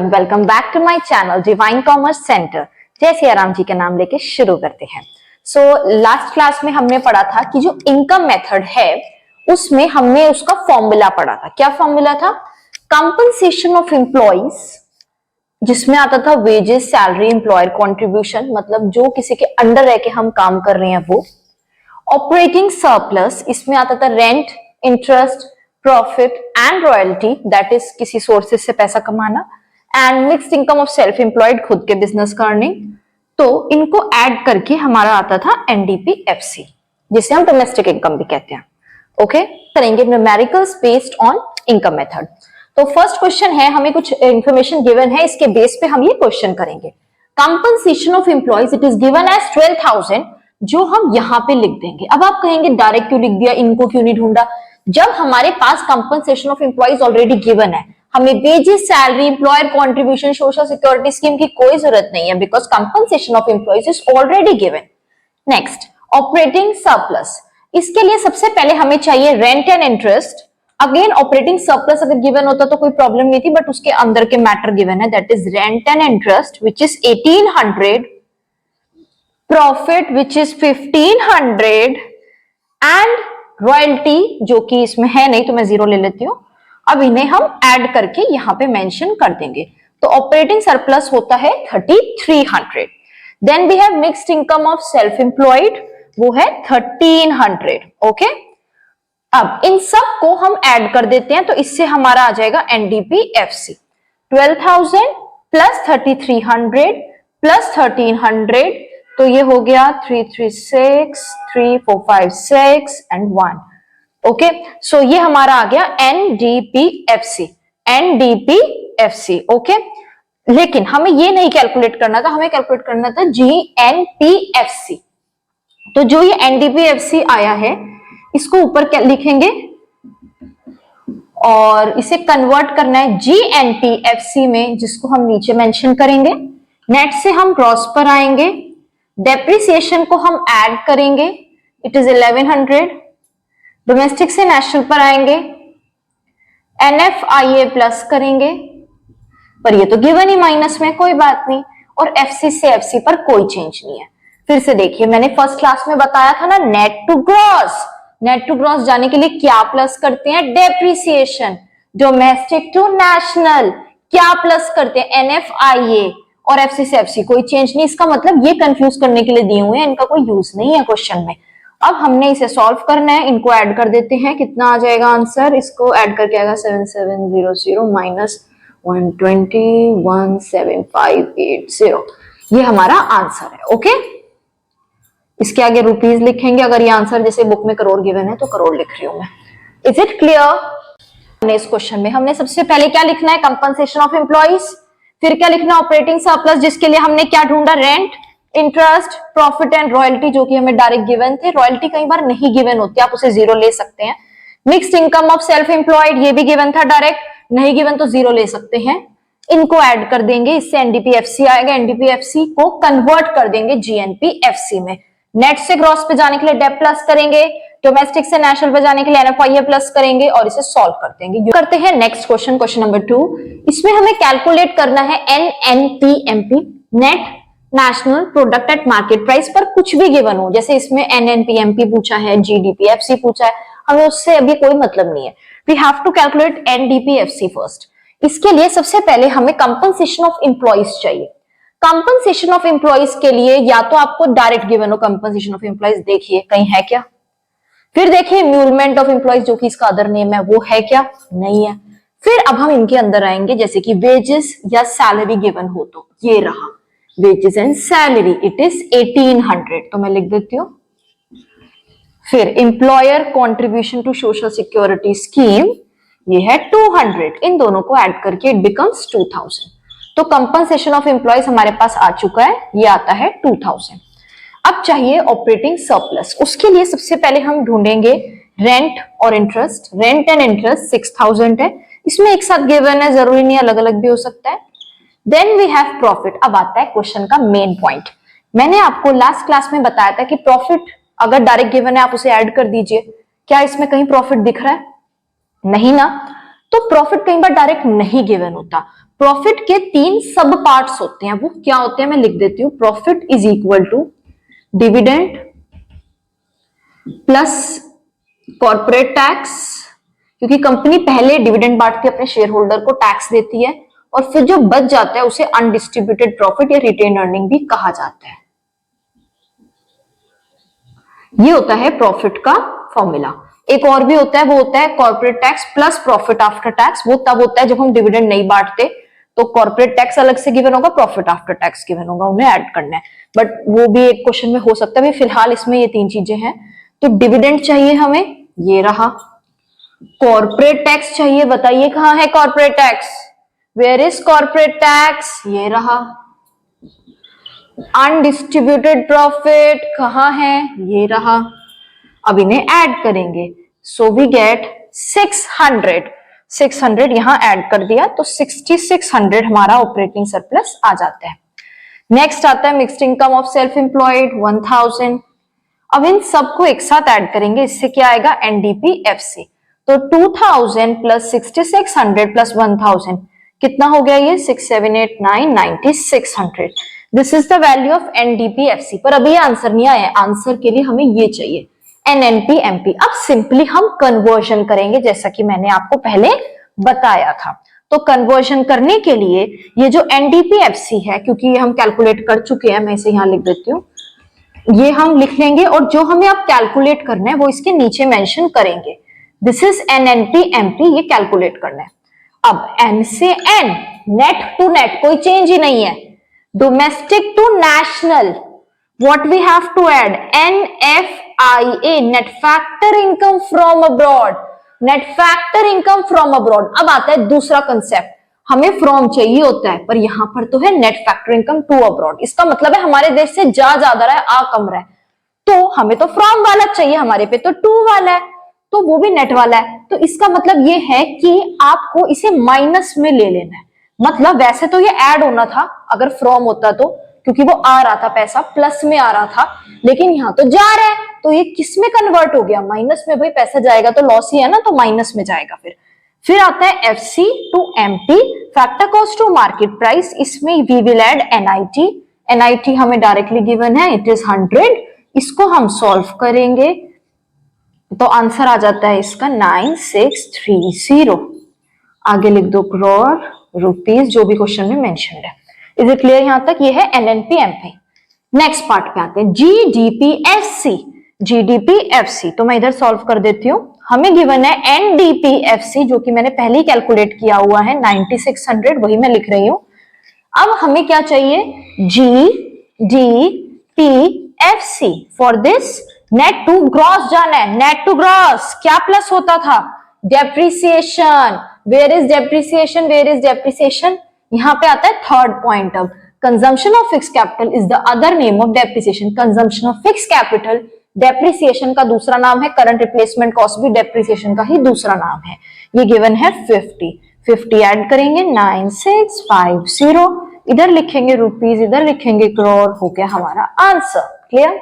Welcome back to my channel divine commerce centre. जय सिया राम जी के नाम लेके शुरू करते हैं। लास्ट क्लास में हमने पढ़ा था कि जो इनकम मेथड है उसमें हमने उसका फॉर्मूला पढ़ा था। क्या फॉर्मूला था? कंपनसेशन ऑफ एम्प्लॉइज, जिसमें आता था वेजेस, सैलरी, एम्प्लॉयर कॉन्ट्रीब्यूशन, मतलब जो किसी के अंडर रह के हम काम कर रहे हैं वो। ऑपरेटिंग सरप्लस, इसमें आता था rent, interest, profit and royalty, that is किसी सोर्सेस से पैसा कमाना। And mixed income of self employed, खुद के बिजनेस का अर्निंग। तो इनको ऐड करके हमारा आता था एनडीपीएफसी, जिसे हम डोमेस्टिक इनकम भी कहते हैं। ओके, करेंगे numericals based on income method. तो फर्स्ट क्वेश्चन है, हमें कुछ इंफॉर्मेशन गिवन है, इसके बेस पे हम ये क्वेश्चन करेंगे। Compensation of employees it is given as 12,000, जो हम यहां पे लिख देंगे। अब आप कहेंगे डायरेक्ट क्यों लिख दिया, इनको क्यों नहीं ढूंढा? जब हमारे पास compensation of employees already given है, हमें wages, salary, employer contribution, social security scheme की कोई जरूरत नहीं है, because compensation of employees is already given. Next, operating surplus, इसके लिए सबसे पहले हमें चाहिए rent and interest. Again operating surplus अगर गिवन होता तो कोई प्रॉब्लम नहीं थी, बट उसके अंदर के मैटर गिवन है, that is rent and interest which is 1800, profit which is 1500 and royalty जो कि इसमें है नहीं तो मैं जीरो ले लेती हूं। अब इन्हें हम ऐड करके यहां पे मेंशन कर देंगे। तो ऑपरेटिंग सरप्लस होता है 3300। Then we have mixed income of self employed, वो है 1300। ओके, अब इन सब को हम ऐड कर देते हैं, तो इससे हमारा आ जाएगा एनडीपीएफसी 12,000 प्लस 3300 प्लस 1300, तो ये हो गया 336, 3, 4, 5, 6 एंड 1। ओके, सो ये हमारा आ गया एनडीपीएफसी। एनडीपीएफसी ओके, लेकिन हमें ये नहीं कैलकुलेट करना था, हमें कैलकुलेट करना था जीएनपीएफसी। तो जो ये एनडीपीएफसी आया है, इसको ऊपर क्या लिखेंगे और इसे कन्वर्ट करना है जीएनपीएफसी में, जिसको हम नीचे मेंशन करेंगे। नेट से हम ग्रॉस पर आएंगे, डेप्रिसिएशन को हम ऐड करेंगे, इट इज 1100। डोमेस्टिक से नेशनल पर आएंगे, एनएफआईए प्लस करेंगे, पर ये तो गिवन ही माइनस में, कोई बात नहीं। और एफसी से एफसी पर कोई चेंज नहीं है। फिर से देखिए, मैंने फर्स्ट क्लास में बताया था ना, net to gross. Net to gross जाने के लिए क्या प्लस करते हैं? डेप्रिसिएशन। डोमेस्टिक टू नेशनल क्या प्लस करते हैं? एनएफआईए। और एफसी से एफसी कोई चेंज नहीं। इसका मतलब ये कंफ्यूज करने के लिए दिए हुए हैं, इनका कोई यूज नहीं है क्वेश्चन में। अब हमने इसे सॉल्व करना है, इनको ऐड कर देते हैं। कितना आ जाएगा आंसर? इसको ऐड करके आएगा 7700 माइनस 120 17580। ये हमारा आंसर है। ओके, इसके आगे रुपीज लिखेंगे। अगर ये आंसर जैसे बुक में करोड़ गिवन है तो करोड़ लिख रही हूं मैं। Is it clear? इस क्वेश्चन में हमने सबसे पहले क्या लिखना है? Compensation of employees. फिर क्या लिखना? ऑपरेटिंग सरप्लस, जिसके लिए हमने क्या ढूंढा? Rent, interest, profit and royalty, जो कि हमें डायरेक्ट गिवन थे। रॉयल्टी कई बार नहीं गिवन होती, आप उसे जीरो ले सकते हैं। Mixed income of self employed, ये भी गिवन था, डायरेक्ट नहीं गिवन तो जीरो ले सकते हैं। इनको ऐड कर देंगे, इससे एनडीपीएफसी आएगा। एनडीपीएफसी को कन्वर्ट कर देंगे जीएनपीएफसी में। नेट से ग्रॉस पे जाने के लिए डेप प्लस करेंगे, डोमेस्टिक से नेशनल पे जाने के लिए एनएफआईए प्लस करेंगे और इसे सॉल्व कर देंगे। करते हैं नेक्स्ट क्वेश्चन, क्वेश्चन नंबर 2। इसमें हमें कैलकुलेट करना है NNPMP, net national product at market price, पर कुछ भी गिवन हो। जैसे इसमें एनएनपीएमपी पूछा है, जीडीपीएफसी पूछा है, हमें उससे अभी कोई मतलब नहीं है। We have to calculate NDPFC first. इसके लिए सबसे पहले हमें कंपनसेशन ऑफ एम्प्लॉइज चाहिए। कंपनसेशन ऑफ एम्प्लॉइज के लिए या तो आपको डायरेक्ट गिवन हो कंपनसेशन ऑफ एम्प्लॉइज, देखिए कहीं है क्या? फिर देखिए म्यूलमेंट ऑफ एम्प्लॉइज, जो कि इसका अदर नेम है, वो है क्या? नहीं है। फिर अब हम इनके अंदर आएंगे, जैसे कि वेजेस या सैलरी गिवन हो, तो ये रहा wages and salary, it is 1800, तो मैं लिख देती हूँ। फिर employer contribution to social security scheme, ये है 200। इन दोनों को ऐड करके इट बिकम्स 2000। तो कंपनसेशन ऑफ एम्प्लॉइज हमारे पास आ चुका है, ये आता है 2000। अब चाहिए ऑपरेटिंग सरप्लस। उसके लिए सबसे पहले हम ढूंढेंगे रेंट और इंटरेस्ट। रेंट एंड इंटरेस्ट 6000 है, इसमें एक साथ गिवन है, जरूरी नहीं अलग अलग भी हो सकता है। Then we have profit. अब आता है क्वेश्चन का मेन पॉइंट। मैंने आपको लास्ट क्लास में बताया था कि प्रॉफिट अगर डायरेक्ट गिवन है आप उसे ऐड कर दीजिए। क्या इसमें कहीं प्रॉफिट दिख रहा है? नहीं ना। तो प्रॉफिट कई बार डायरेक्ट नहीं गिवन होता। प्रॉफिट के 3 सब पार्ट्स होते हैं, वो क्या होते हैं मैं लिख देती हूँ। Profit is equal to dividend plus corporate tax, क्योंकि कंपनी पहले डिविडेंड बांट के अपने शेयर होल्डर को टैक्स देती है, और फिर जो बच जाता है उसे अनडिस्ट्रीब्यूटेड प्रॉफिट या रिटेन अर्निंग भी कहा जाता है। ये होता है प्रॉफिट का फॉर्मूला। एक और भी होता है, वो होता है corporate tax plus profit after tax. वो तब होता है जब हम डिविडेंड नहीं बांटते, तो कॉर्पोरेट टैक्स अलग से गिवन होगा, प्रॉफिट आफ्टर टैक्स गिवन होगा, उन्हें ऐड करना है। बट वो भी एक क्वेश्चन में हो सकता है। फिलहाल इसमें ये 3 चीजें हैं। तो डिविडेंड चाहिए हमें, ये रहा। कॉर्पोरेट टैक्स चाहिए, बताइए कहां है corporate tax, where is corporate tax, ये रहा। अनडिस्ट्रीब्यूटेड प्रॉफिट कहां है, ये रहा। अब इन्हें ऐड करेंगे, सो वी गेट 600 यहां ऐड कर दिया, तो 6600 हमारा ऑपरेटिंग सरप्लस आ जाता है। नेक्स्ट आता है mixed income of self employed 1000। अब इन सबको एक साथ ऐड करेंगे, इससे क्या आएगा, एनडीपीएफसी। तो 2000 प्लस 6600 प्लस 1000 कितना हो गया, ये 6 7 8 9 9600। This is the value of NDPFC. पर अभी आंसर नहीं आया, आंसर के लिए हमें ये चाहिए एनएनपीएमपी। अब सिंपली हम कन्वर्जन करेंगे, जैसा कि मैंने आपको पहले बताया था। तो कन्वर्जन करने के लिए ये जो एनडीपीएफसी है, क्योंकि ये हम कैलकुलेट कर चुके हैं, मैं इसे यहां लिख देती हूँ, ये हम लिख लेंगे, और जो हमें अब कैलकुलेट करना है वो इसके नीचे मेंशन करेंगे। दिस इज एनएनपीएमपी, ये कैलकुलेट करना है। अब एन से एन, नेट टू नेट, कोई चेंज ही नहीं है। Domestic to national, what we have to add, NFIA, net factor income from abroad, net factor income from abroad। अब आता है दूसरा कंसेप्ट, हमें फ्रॉम चाहिए होता है, पर यहां पर तो है net factor income to abroad. इसका मतलब है हमारे देश से जा ज्यादा रहा है, आ कम रहा है, तो हमें तो फ्रॉम वाला चाहिए, हमारे पे तो टू वाला है, तो वो भी नेट वाला है। तो इसका मतलब ये है कि आपको इसे माइनस में ले लेना है। मतलब वैसे तो ये ऐड होना था अगर फ्रॉम होता तो, क्योंकि वो आ रहा था पैसा, प्लस में आ रहा था, लेकिन यहां तो जा रहा है, तो ये किस में कन्वर्ट हो गया, माइनस में। भाई पैसा जाएगा तो लॉस ही है ना, तो माइनस में जाएगा। फिर आता है FC to MP, factor cost to market price. इसमें we will add NIT. NIT हमें डायरेक्टली गिवन है, इट इज 100। इसको हम सॉल्व करेंगे तो आंसर आ जाता है इसका 9630। आगे लिख दो करोड़, रुपीज, जो भी क्वेश्चन में मेंशन्ड है। इज इट क्लियर यहां तक? ये है एनएनपीएमपी। नेक्स्ट पार्ट पे आते हैं, जीडीपीएफसी। जीडीपीएफसी तो मैं इधर सॉल्व कर देती हूँ। हमें गिवन है एनडीपीएफसी, जो कि मैंने पहले ही कैलकुलेट किया हुआ है, 9600, वही मैं लिख रही हूं। अब हमें क्या चाहिए, GDPFC. For this net to gross जाना है, नेट टू ग्रॉस क्या प्लस होता था, depreciation. Where is depreciation, where is depreciation, यहां पे आता है थर्ड पॉइंट। अब consumption of fix capital is the other name of depreciation. Consumption of fix capital depreciation का दूसरा नाम है, करंट रिप्लेसमेंट कॉस्ट भी डेप्रिसिएशन का ही दूसरा नाम है। ये गिवन है 50 ऐड करेंगे 9650, इधर लिखेंगे रुपीज, इधर लिखेंगे करोड़, हो गया हमारा आंसर। क्लियर?